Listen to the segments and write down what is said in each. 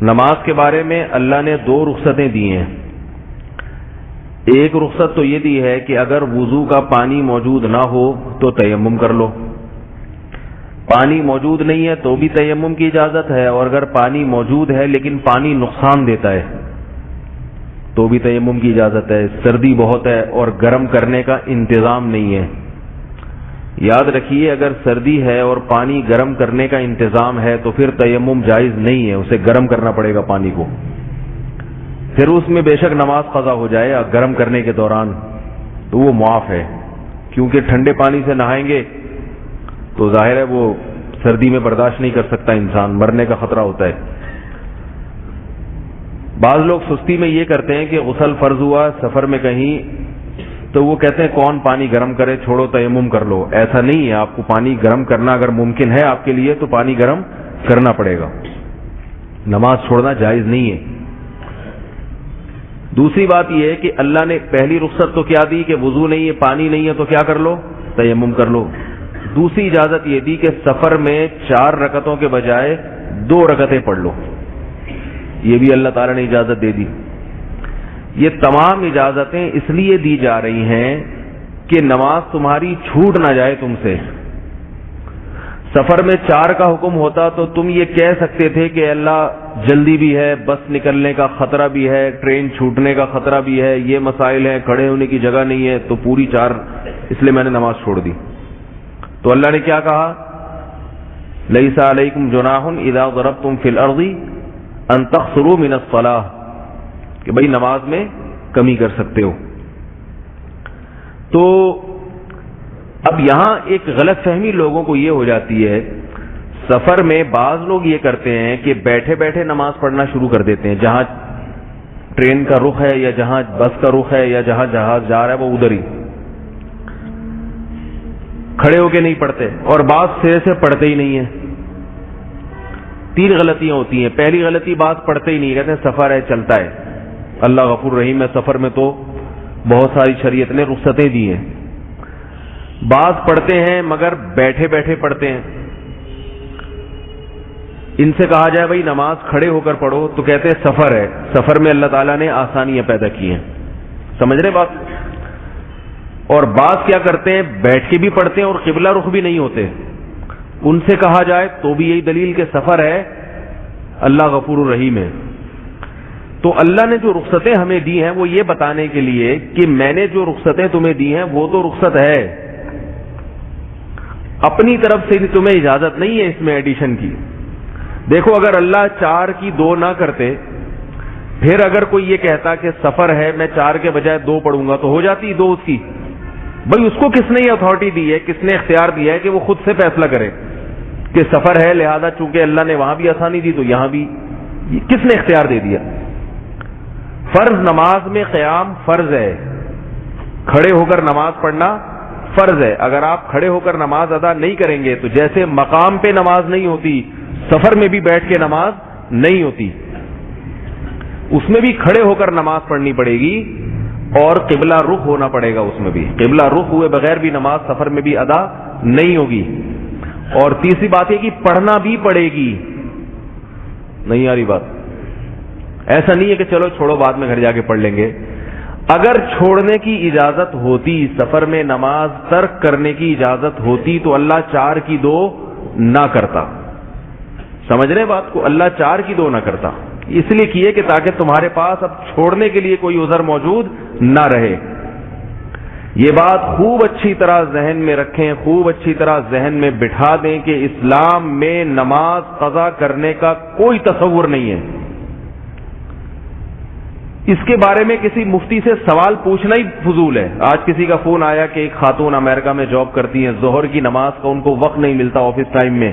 نماز کے بارے میں اللہ نے دو رخصتیں دی ہیں. ایک رخصت تو یہ دی ہے کہ اگر وضو کا پانی موجود نہ ہو تو تیمم کر لو. پانی موجود نہیں ہے تو بھی تیمم کی اجازت ہے, اور اگر پانی موجود ہے لیکن پانی نقصان دیتا ہے تو بھی تیمم کی اجازت ہے. سردی بہت ہے اور گرم کرنے کا انتظام نہیں ہے. یاد رکھیے, اگر سردی ہے اور پانی گرم کرنے کا انتظام ہے تو پھر تیمم جائز نہیں ہے, اسے گرم کرنا پڑے گا پانی کو. پھر اس میں بے شک نماز قضا ہو جائے گرم کرنے کے دوران تو وہ معاف ہے, کیونکہ ٹھنڈے پانی سے نہائیں گے تو ظاہر ہے وہ سردی میں برداشت نہیں کر سکتا انسان, مرنے کا خطرہ ہوتا ہے. بعض لوگ سستی میں یہ کرتے ہیں کہ غسل فرض ہوا سفر میں کہیں تو وہ کہتے ہیں کون پانی گرم کرے, چھوڑو تیمم کر لو. ایسا نہیں ہے, آپ کو پانی گرم کرنا اگر ممکن ہے آپ کے لیے تو پانی گرم کرنا پڑے گا, نماز چھوڑنا جائز نہیں ہے. دوسری بات یہ ہے کہ اللہ نے پہلی رخصت تو کیا دی کہ وضو نہیں ہے, پانی نہیں ہے تو کیا کر لو, تیمم کر لو. دوسری اجازت یہ دی کہ سفر میں 4 رکعتوں کے بجائے 2 رکعتیں پڑھ لو. یہ بھی اللہ تعالی نے اجازت دے دی. یہ تمام اجازتیں اس لیے دی جا رہی ہیں کہ نماز تمہاری چھوٹ نہ جائے تم سے. سفر میں 4 کا حکم ہوتا تو تم یہ کہہ سکتے تھے کہ اللہ جلدی بھی ہے, بس نکلنے کا خطرہ بھی ہے, ٹرین چھوٹنے کا خطرہ بھی ہے, یہ مسائل ہیں, کھڑے ہونے کی جگہ نہیں ہے, تو پوری 4 اس لیے میں نے نماز چھوڑ دی. تو اللہ نے کیا کہا, لیس علیکم جناح اذا ضربتم فی الارض ان تقصروا من الصلاۃ, کہ بھئی نماز میں کمی کر سکتے ہو. تو اب یہاں ایک غلط فہمی لوگوں کو یہ ہو جاتی ہے, سفر میں بعض لوگ یہ کرتے ہیں کہ بیٹھے بیٹھے نماز پڑھنا شروع کر دیتے ہیں, جہاں ٹرین کا رخ ہے یا جہاں بس کا رخ ہے یا جہاں جہاز جا رہا ہے وہ ادھر ہی کھڑے ہو کے نہیں پڑھتے, اور بعض سرے سے پڑھتے ہی نہیں ہیں. 3 غلطیاں ہوتی ہیں. پہلی غلطی بعض پڑھتے ہی نہیں, کہتے ہیں سفر ہے چلتا ہے, اللہ غفور رحیم ہے, سفر میں تو بہت ساری شریعت نے رخصتیں دی ہیں. بعض پڑھتے ہیں مگر بیٹھے بیٹھے پڑھتے ہیں. ان سے کہا جائے بھائی نماز کھڑے ہو کر پڑھو تو کہتے ہیں سفر ہے, سفر میں اللہ تعالیٰ نے آسانیاں پیدا کی ہیں. سمجھ رہے بات. اور بعض کیا کرتے ہیں, بیٹھ کے بھی پڑھتے ہیں اور قبلہ رخ بھی نہیں ہوتے. ان سے کہا جائے تو بھی یہی دلیل کہ سفر ہے, اللہ غفور الرحیم ہے. تو اللہ نے جو رخصتیں ہمیں دی ہیں وہ یہ بتانے کے لیے کہ میں نے جو رخصتیں تمہیں دی ہیں وہ تو رخصت ہے, اپنی طرف سے تمہیں اجازت نہیں ہے اس میں ایڈیشن کی. دیکھو اگر اللہ 4 کی 2 نہ کرتے, پھر اگر کوئی یہ کہتا کہ سفر ہے میں 4 کے بجائے 2 پڑھوں گا تو ہو جاتی 2 اس کی. بھائی اس کو کس نے یہ اتھارٹی دی ہے, کس نے اختیار دیا ہے کہ وہ خود سے فیصلہ کرے کہ سفر ہے لہذا چونکہ اللہ نے وہاں بھی آسانی دی تو یہاں بھی, کس نے اختیار دے دیا. فرض نماز میں قیام فرض ہے, کھڑے ہو کر نماز پڑھنا فرض ہے. اگر آپ کھڑے ہو کر نماز ادا نہیں کریں گے تو جیسے مقام پہ نماز نہیں ہوتی, سفر میں بھی بیٹھ کے نماز نہیں ہوتی, اس میں بھی کھڑے ہو کر نماز پڑھنی پڑے گی اور قبلہ رخ ہونا پڑے گا. اس میں بھی قبلہ رخ ہوئے بغیر بھی نماز سفر میں بھی ادا نہیں ہوگی. اور تیسری بات یہ کہ پڑھنا بھی پڑے گی. نہیں آ رہی بات. ایسا نہیں ہے کہ چلو چھوڑو بعد میں گھر جا کے پڑھ لیں گے. اگر چھوڑنے کی اجازت ہوتی, سفر میں نماز ترک کرنے کی اجازت ہوتی تو اللہ 4 کی 2 نہ کرتا. سمجھ رہے بات کو, اللہ 4 کی 2 نہ کرتا. اس لیے کیے کہ تاکہ تمہارے پاس اب چھوڑنے کے لیے کوئی عذر موجود نہ رہے. یہ بات خوب اچھی طرح ذہن میں رکھیں, خوب اچھی طرح ذہن میں بٹھا دیں کہ اسلام میں نماز قضا کرنے کا کوئی تصور نہیں ہے. اس کے بارے میں کسی مفتی سے سوال پوچھنا ہی فضول ہے. آج کسی کا فون آیا کہ ایک خاتون امریکہ میں جاب کرتی ہیں, ظہر کی نماز کا ان کو وقت نہیں ملتا آفس ٹائم میں,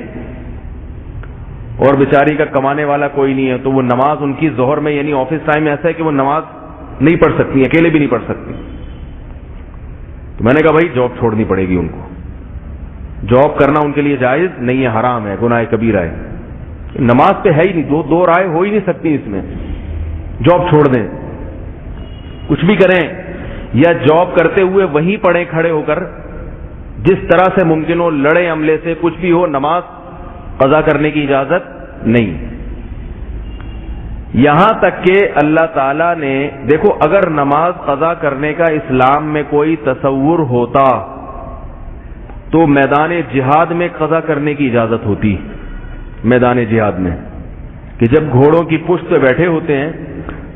اور بیچاری کا کمانے والا کوئی نہیں ہے, تو وہ نماز ان کی ظہر میں یعنی آفس ٹائم میں ایسا ہے کہ وہ نماز نہیں پڑھ سکتی, اکیلے بھی نہیں پڑھ سکتی. تو میں نے کہا بھائی جاب چھوڑنی پڑے گی ان کو, جاب کرنا ان کے لیے جائز نہیں ہے, حرام ہے, گناہ کبیرہ ہے. نماز پہ ہے ہی نہیں, دو رائے ہو ہی نہیں سکتی اس میں. جاب چھوڑ دیں, کچھ بھی کریں, یا جاب کرتے ہوئے وہیں پڑھیں کھڑے ہو کر, جس طرح سے ممکن ہو, لڑے عملے سے کچھ بھی ہو, نماز قضا کرنے کی اجازت نہیں. یہاں تک کہ اللہ تعالیٰ نے دیکھو اگر نماز قضا کرنے کا اسلام میں کوئی تصور ہوتا تو میدان جہاد میں قضا کرنے کی اجازت ہوتی. میدان جہاد میں کہ جب گھوڑوں کی پشت پہ بیٹھے ہوتے ہیں,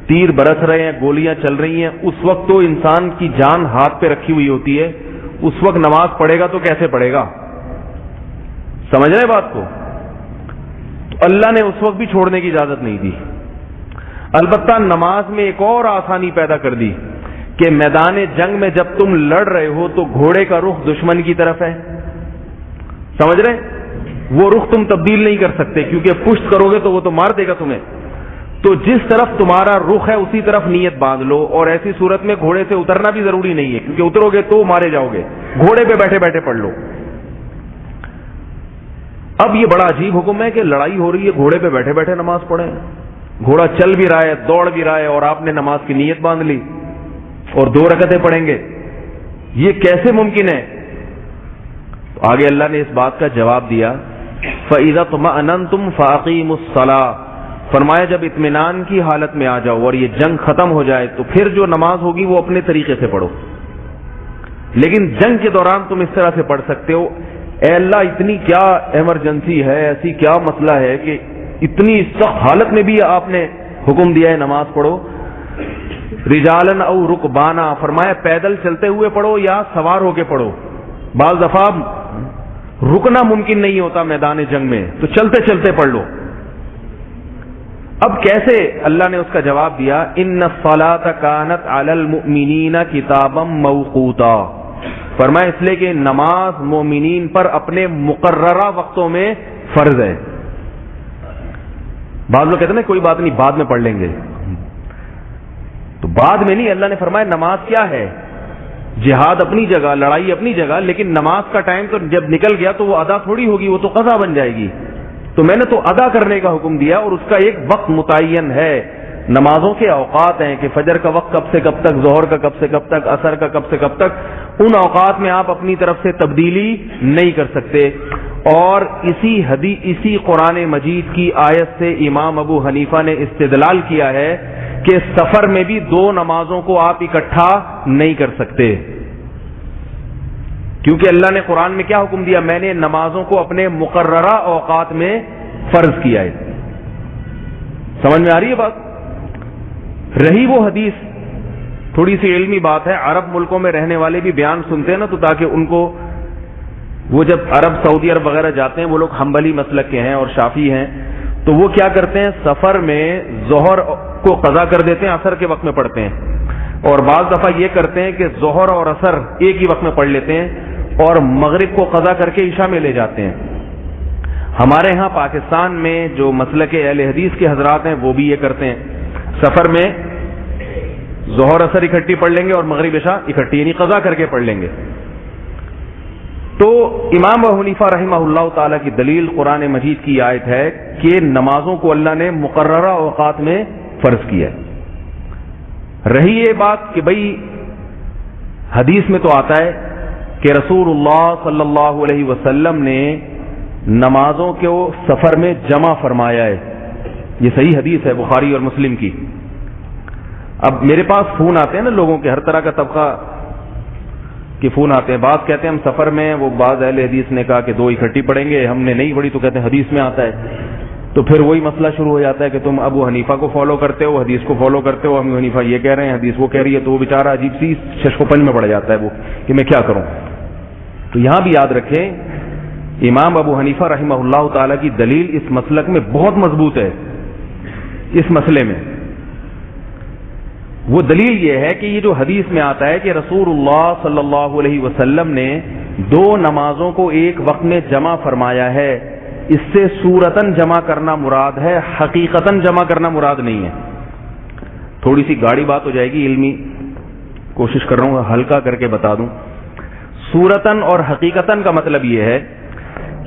تیر برس رہے ہیں, گولیاں چل رہی ہیں, اس وقت تو انسان کی جان ہاتھ پہ رکھی ہوئی ہوتی ہے, اس وقت نماز پڑھے گا تو کیسے پڑھے گا؟ سمجھ رہے بات کو؟ تو اللہ نے اس وقت بھی چھوڑنے کی اجازت نہیں دی. البتہ نماز میں ایک اور آسانی پیدا کر دی کہ میدان جنگ میں جب تم لڑ رہے ہو تو گھوڑے کا رخ دشمن کی طرف ہے, سمجھ رہے؟ وہ رخ تم تبدیل نہیں کر سکتے کیونکہ پشت کرو گے تو وہ تو مار دے گا تمہیں. تو جس طرف تمہارا رخ ہے اسی طرف نیت باندھ لو, اور ایسی صورت میں گھوڑے سے اترنا بھی ضروری نہیں ہے کیونکہ اترو گے تو مارے جاؤ گے, گھوڑے پہ بیٹھے بیٹھے پڑھ لو. اب یہ بڑا عجیب حکم ہے کہ لڑائی ہو رہی ہے, گھوڑے پہ بیٹھے بیٹھے نماز پڑھیں. گھوڑا چل بھی رہا ہے, دوڑ بھی رہا ہے, اور آپ نے نماز کی نیت باندھ لی اور 2 رکعتیں پڑھیں گے, یہ کیسے ممکن ہے؟ تو آگے اللہ نے اس بات کا جواب دیا, فَإِذَا اطْمَأْنَنْتُمْ فَأَقِيمُوا الصَّلَاةَ, فرمایا جب اطمینان کی حالت میں آ جاؤ اور یہ جنگ ختم ہو جائے تو پھر جو نماز ہوگی وہ اپنے طریقے سے پڑھو. لیکن جنگ کے دوران تم اس طرح سے پڑھ سکتے ہو, اے اللہ اتنی کیا ایمرجنسی ہے, ایسی کیا مسئلہ ہے کہ اتنی سخت حالت میں بھی آپ نے حکم دیا ہے نماز پڑھو. رجالن او رکبانا, فرمایا پیدل چلتے ہوئے پڑھو یا سوار ہو کے پڑھو. بعض دفعہ رکنا ممکن نہیں ہوتا میدان جنگ میں, تو چلتے چلتے پڑھ لو. اب کیسے؟ اللہ نے اس کا جواب دیا, ان الصلاۃ کانت علی المؤمنین کتابا موقوتا, فرمایا اس لیے کہ نماز مومنین پر اپنے مقررہ وقتوں میں فرض ہے. بعض لوگ کہتے ہیں کوئی بات نہیں بعد میں پڑھ لیں گے, تو بعد میں نہیں, اللہ نے فرمایا نماز کیا ہے, جہاد اپنی جگہ, لڑائی اپنی جگہ, لیکن نماز کا ٹائم تو جب نکل گیا تو وہ ادا تھوڑی ہوگی, وہ تو قضا بن جائے گی. تو میں نے تو ادا کرنے کا حکم دیا اور اس کا ایک وقت متعین ہے. نمازوں کے اوقات ہیں کہ فجر کا وقت کب سے کب تک, ظہر کا کب سے کب تک, عصر کا کب سے کب تک, ان اوقات میں آپ اپنی طرف سے تبدیلی نہیں کر سکتے. اور اسی قرآن مجید کی آیت سے امام ابو حنیفہ نے استدلال کیا ہے کہ سفر میں بھی 2 نمازوں کو آپ اکٹھا نہیں کر سکتے, کیونکہ اللہ نے قرآن میں کیا حکم دیا, میں نے نمازوں کو اپنے مقررہ اوقات میں فرض کیا ہے. سمجھ میں آ رہی ہے بات؟ رہی وہ حدیث, تھوڑی سی علمی بات ہے, عرب ملکوں میں رہنے والے بھی بیان سنتے ہیں نا, تو تاکہ ان کو, وہ جب عرب سعودی عرب وغیرہ جاتے ہیں, وہ لوگ حنبلی مسلک کے ہیں اور شافعی ہیں, تو وہ کیا کرتے ہیں, سفر میں ظہر کو قضا کر دیتے ہیں, عصر کے وقت میں پڑھتے ہیں, اور بعض دفعہ یہ کرتے ہیں کہ ظہر اور عصر ایک ہی وقت میں پڑھ لیتے ہیں اور مغرب کو قضا کر کے عشاء میں لے جاتے ہیں. ہمارے ہاں پاکستان میں جو مسلک اہل حدیث کے حضرات ہیں وہ بھی یہ کرتے ہیں, سفر میں ظہر عصر اکٹھی پڑھ لیں گے اور مغرب عشاء اکٹھی, یعنی قضا کر کے پڑھ لیں گے. تو امام ابو حنیفہ رحمہ اللہ تعالی کی دلیل قرآن مجید کی آیت ہے کہ نمازوں کو اللہ نے مقررہ اوقات میں فرض کیا ہے. رہی یہ بات کہ بھئی حدیث میں تو آتا ہے کہ رسول اللہ صلی اللہ علیہ وسلم نے نمازوں کو سفر میں جمع فرمایا ہے, یہ صحیح حدیث ہے بخاری اور مسلم کی. اب میرے پاس فون آتے ہیں نا لوگوں کے, ہر طرح کا طبقہ کے فون آتے ہیں. بعض کہتے ہیں ہم سفر میں, وہ بعض اہل حدیث نے کہا کہ 2 اکٹھی پڑھیں گے, ہم نے نہیں پڑھی تو کہتے ہیں حدیث میں آتا ہے. تو پھر وہی مسئلہ شروع ہو جاتا ہے کہ تم ابو حنیفہ کو فالو کرتے ہو, حدیث کو فالو کرتے ہو, ابو حنیفہ یہ کہہ رہے ہیں, حدیث وہ کہہ رہی ہے, تو وہ بیچارہ عجیب سی ششکوپن میں پڑ جاتا ہے وہ کہ میں کیا کروں. تو یہاں بھی یاد رکھیں, امام ابو حنیفہ رحمہ اللہ تعالی کی دلیل اس مسلک میں بہت مضبوط ہے. اس مسئلے میں وہ دلیل یہ ہے کہ یہ جو حدیث میں آتا ہے کہ رسول اللہ صلی اللہ علیہ وسلم نے 2 نمازوں کو ایک وقت میں جمع فرمایا ہے, اس سے صورتاً جمع کرنا مراد ہے, حقیقتاً جمع کرنا مراد نہیں ہے. تھوڑی سی گاڑی بات ہو جائے گی, علمی کوشش کر رہا ہوں ہلکا کر کے بتا دوں. صورتاً اور حقیقتاً کا مطلب یہ ہے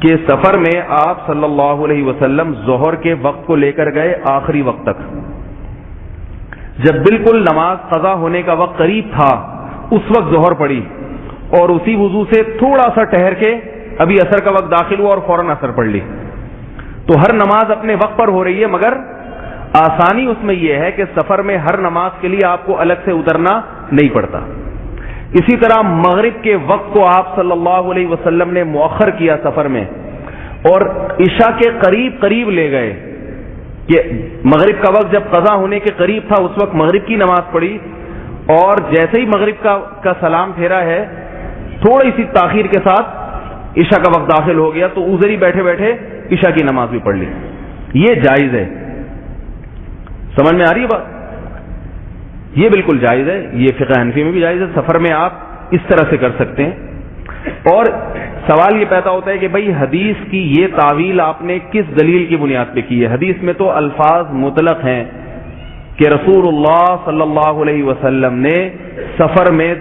کہ سفر میں آپ صلی اللہ علیہ وسلم ظہر کے وقت کو لے کر گئے آخری وقت تک. جب بالکل نماز قضا ہونے کا وقت قریب تھا اس وقت ظہر پڑی, اور اسی وضو سے تھوڑا سا ٹھہر کے ابھی عصر کا وقت داخل ہوا اور فوراً عصر پڑھ لی. تو ہر نماز اپنے وقت پر ہو رہی ہے, مگر آسانی اس میں یہ ہے کہ سفر میں ہر نماز کے لیے آپ کو الگ سے اترنا نہیں پڑتا. اسی طرح مغرب کے وقت کو آپ صلی اللہ علیہ وسلم نے مؤخر کیا سفر میں، اور عشاء کے قریب قریب لے گئے کہ مغرب کا وقت جب قضا ہونے کے قریب تھا اس وقت مغرب کی نماز پڑھی، اور جیسے ہی مغرب کا سلام پھیرا ہے تھوڑی سی تاخیر کے ساتھ عشاء کا وقت داخل ہو گیا، تو ادھر ہی بیٹھے بیٹھے عشاء کی نماز بھی پڑھ لی. یہ جائز ہے. سمجھ میں آ رہی ہے بات؟ یہ بالکل جائز ہے. یہ فقہ حنفی میں بھی جائز ہے. سفر میں آپ اس طرح سے کر سکتے ہیں. اور سوال یہ پیدا ہوتا ہے کہ بھئی حدیث کی یہ تعویل آپ نے کس دلیل کی بنیاد پہ کی ہے؟ حدیث میں تو الفاظ مطلق ہیں کہ رسول اللہ صلی اللہ علیہ وسلم نے سفر میں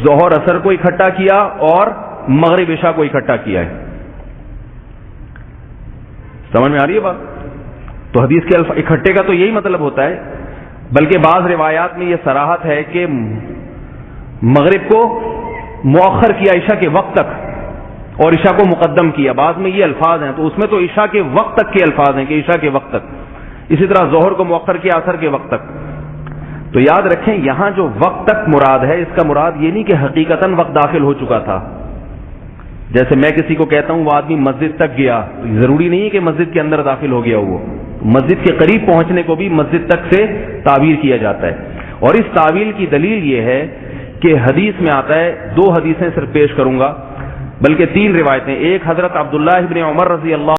ظہر اثر کو اکٹھا کیا اور مغرب عشاء کو اکٹھا کیا ہے. سمجھ میں آ رہی ہے بات؟ تو حدیث کے اکٹھے کا تو یہی مطلب ہوتا ہے. بلکہ بعض روایات میں یہ صراحت ہے کہ مغرب کو مؤخر کیا عشاء کے وقت تک اور عشاء کو مقدم کیا. بعض میں یہ الفاظ ہیں تو اس میں تو عشاء کے وقت تک کے الفاظ ہیں کہ عشاء کے وقت تک. اسی طرح ظہر کو مؤخر کیا عصر کے وقت تک. تو یاد رکھیں یہاں جو وقت تک مراد ہے اس کا مراد یہ نہیں کہ حقیقتاً وقت داخل ہو چکا تھا. جیسے میں کسی کو کہتا ہوں وہ آدمی مسجد تک گیا، تو ضروری نہیں ہے کہ مسجد کے اندر داخل ہو گیا. وہ مسجد کے قریب پہنچنے کو بھی مسجد تک سے تعبیر کیا جاتا ہے. اور اس تعویل کی دلیل یہ ہے کہ حدیث میں آتا ہے، 2 حدیثیں صرف پیش کروں گا بلکہ 3 روایتیں. ایک حضرت عبداللہ ابن عمر رضی اللہ